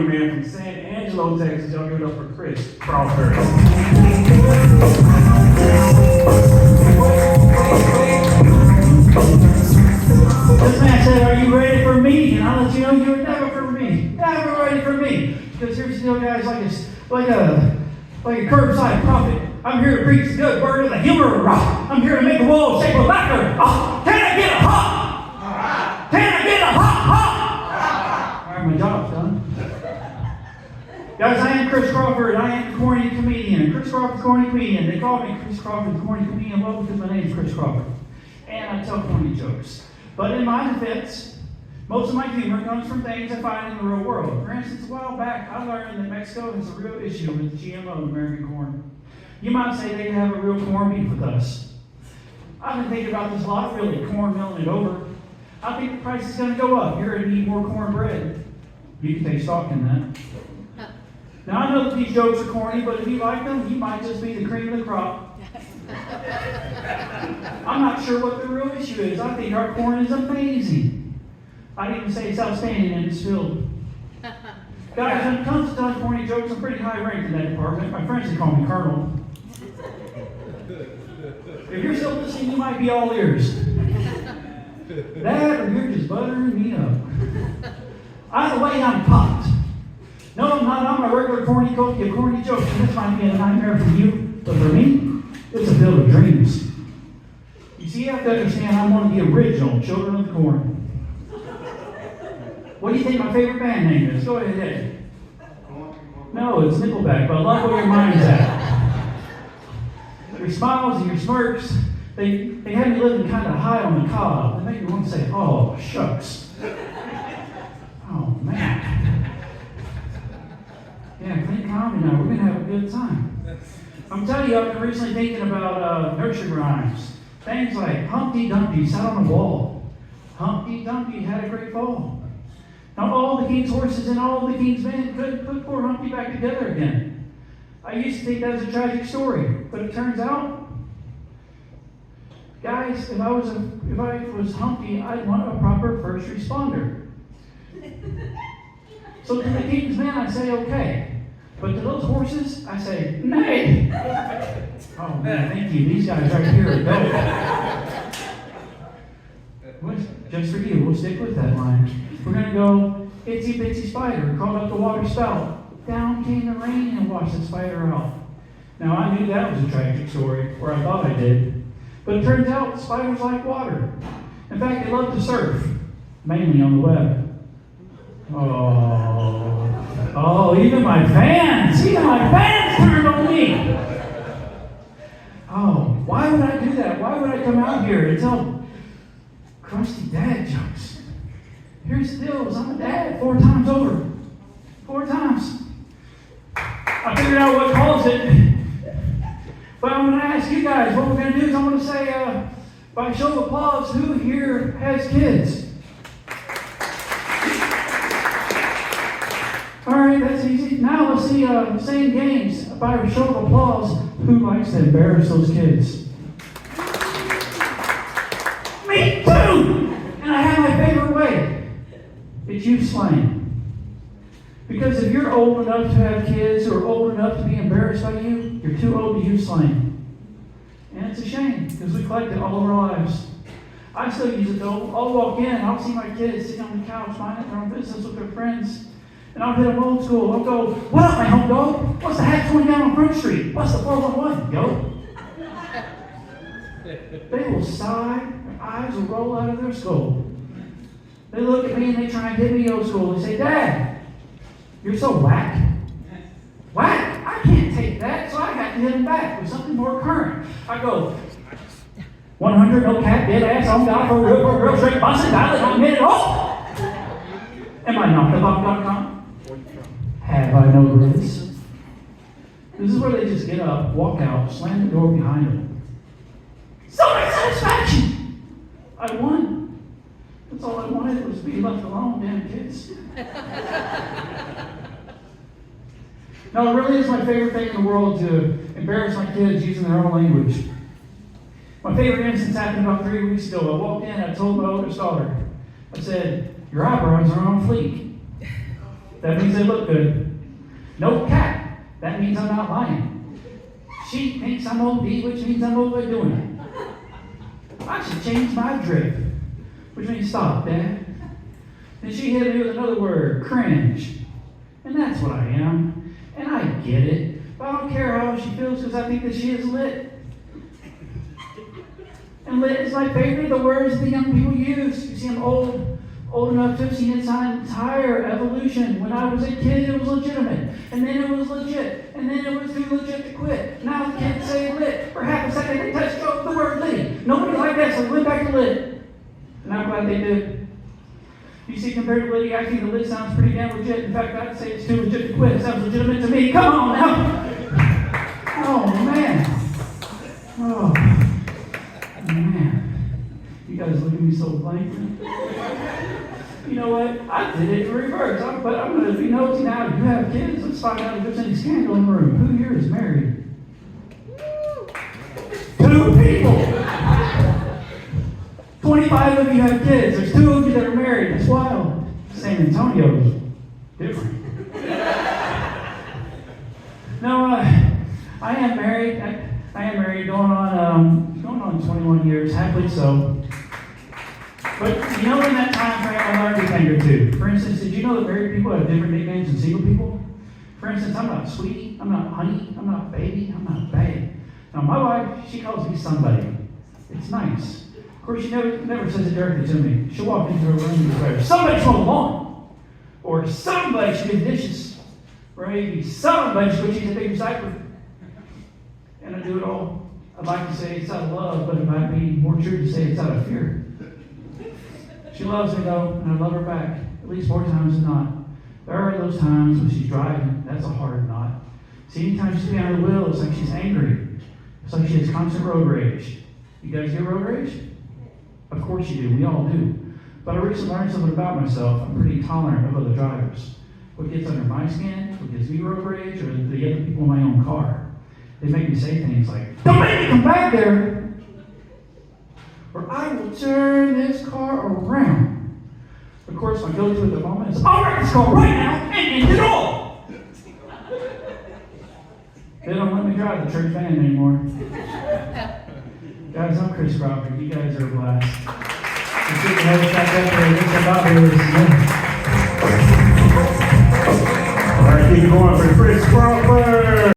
corny man from San Angelo, Texas. Y'all give it up for Chris Crawford. This man said, "Are you ready for me?" And I'll let you know you were never for me. Never ready for me. Because here's the deal, guys, like a curbside prophet. I'm here to preach the good word of the humor. I'm here to make the world shake with laughter. Can I get a ha? Can I get a ha? All right, my job's done. Guys, I am Chris Crawford. I am the corny comedian. Chris Crawford, corny comedian. They call me Chris Crawford, the corny comedian, well, because my name's Chris Crawford. And I tell corny jokes. But in my defense, most of my humor comes from things I find in the real world. For instance, a while back, I learned that Mexico has a real issue with GMO American corn. You might say they have a real corn beef with us. I've been thinking about this a lot, really, corn milling it over. I think the price is going to go up. You're going to need more cornbread. You can take stock in that. Now, I know that these jokes are corny, but if you like them, you might just be the cream of the crop. I'm not sure what the real issue is. I think our corn is amazing. I'd even say it's outstanding in its field. Guys, when it comes to telling corny jokes, I'm pretty high ranked in that department. My friends call me Colonel. If you're still listening, you might be all ears. That, or you're just buttering me up. Either way, I'm pumped. No, I'm not. I'm a regular corny cookie, a corny joke. And this might be a nightmare for you, but for me, it's a field of dreams. You see, you have to understand, I'm one of the original Children of the Corn. What do you think my favorite band name is? Go ahead. No, it's Nickelback, but I love where your mind's at. Your smiles and your smirks, they have me living kind of high on the cob. They make me want to say, oh, shucks. Oh, man. Yeah, clean comedy now. We're going to have a good time. I'm telling you, I've been recently thinking about nursery rhymes. Things like Humpty Dumpty sat on a wall. Humpty Dumpty had a great fall. Now all the king's horses and all the king's men couldn't put poor Humpty back together again. I used to think that was a tragic story, but it turns out, guys, if I was Humpty, I'd want a proper first responder. So to the king's men, I say okay, but to those horses, I say nay. Oh man, thank you. These guys right here are dope. Just for you, we'll stick with that line. We're going to go, itsy bitsy spider crawled up the water spout. Down came the rain and washed the spider out. Now I knew that was a tragic story, or I thought I did. But it turns out spiders like water. In fact, they love to surf, mainly on the web. Oh, even my fans turned on me. Oh, why would I do that? Why would I come out here and tell crusty dad jokes? Here's the deal, I'm a dad 4 times over. 4 times. I figured out what caused it. But I'm going to ask you guys, what we're going to do is I'm going to say, by show of applause, who here has kids? All right, that's easy. Now let's see same games. By a show of applause, who likes to embarrass those kids? Me too! And I have my favorite way. It's you slang. Because if you're old enough to have kids who are old enough to be embarrassed by you, you're too old to use slang. And it's a shame, because we collect it all of our lives. I still use it though. I'll walk in, I'll see my kids sitting on the couch, minding their own business with their friends. And I'll hit them old school. I'll go, what up, my home dog? What's the hat going down on Front Street? What's the 411, yo? They will sigh, their eyes will roll out of their skull. They look at me and they try and hit me old school. They say, Dad, you're so whack. Whack? I can't take that, so I have to hit them back with something more current. I go, 100, no cap, dead ass, on God, for real, straight busting, dial on minute, oh! Am I knockabout.com? Have I no this? This is where they just get up, walk out, slam the door behind them. So much satisfaction! I won. That's all I wanted was to be left alone, damn kids. No, it really is my favorite thing in the world to embarrass my kids using their own language. My favorite instance happened about 3 weeks ago. I walked in, I told my oldest daughter, I said, your eyebrows are on fleek. That means they look good. No cap. That means I'm not lying. She thinks I'm OD, which means I'm overdoing it. I should change my drip, which means stop, Dad. And she hit me with another word, cringe. And that's what I am. And I get it. But I don't care how she feels because I think that she is lit. And lit is my favorite of the words that young people use. You see, I'm old enough to have seen its entire evolution. When I was a kid, it was legitimate. And then it was legit. And then it was too legit to quit. Now the kids say lit. For half a second, they touch the word lit. Nobody like that, so went back to lit. And I'm glad they did. You see, compared to lit, I think the lit sounds pretty damn legit. In fact, I'd say it's too legit to quit. It sounds legitimate to me. Come on now. Oh, man. Oh, man. You guys look at me so blankly. You know what? I did it in reverse. But I'm going to be nosy now. You have kids. Let's find out if there's any scandal in the room. Who here is married? 2 people. 25 of you have kids. There's 2 of you that are married. That's wild. San Antonio's different. No, I am married. I am married, going on 21 years, happily so. But you know, in that time frame, I learned a thing or two. For instance, did you know that married people have different nicknames than single people? For instance, I'm not sweetie, I'm not honey, I'm not baby, I'm not babe. Now, my wife, she calls me somebody. It's nice. Of course, she never says it directly to me. She'll walk into her room and declare, somebody mow the lawn. Or somebody should do the dishes. Or maybe somebody should change a big diaper. And I do it all. I'd like to say it's out of love, but it might be more true to say it's out of fear. She loves me though, and I love her back, at least more times than not. There are those times when she's driving, that's a hard knot. See, anytime she's behind the wheel, it's like she's angry. It's like she has constant road rage. You guys get road rage? Of course you do, we all do. But I recently learned something about myself. I'm pretty tolerant of other drivers. What gets under my skin, what gives me road rage, or the other people in my own car. They make me say things like, don't make me come back there! Or I will turn this car around. Of course, my go-to at the moment is, I'll wreck this car right now and end it all! They don't let me drive the church van anymore. Guys, I'm Chris Crawford. You guys are a blast. Let's get the head back up there. Let's about here. All right, keep going for Chris Crawford.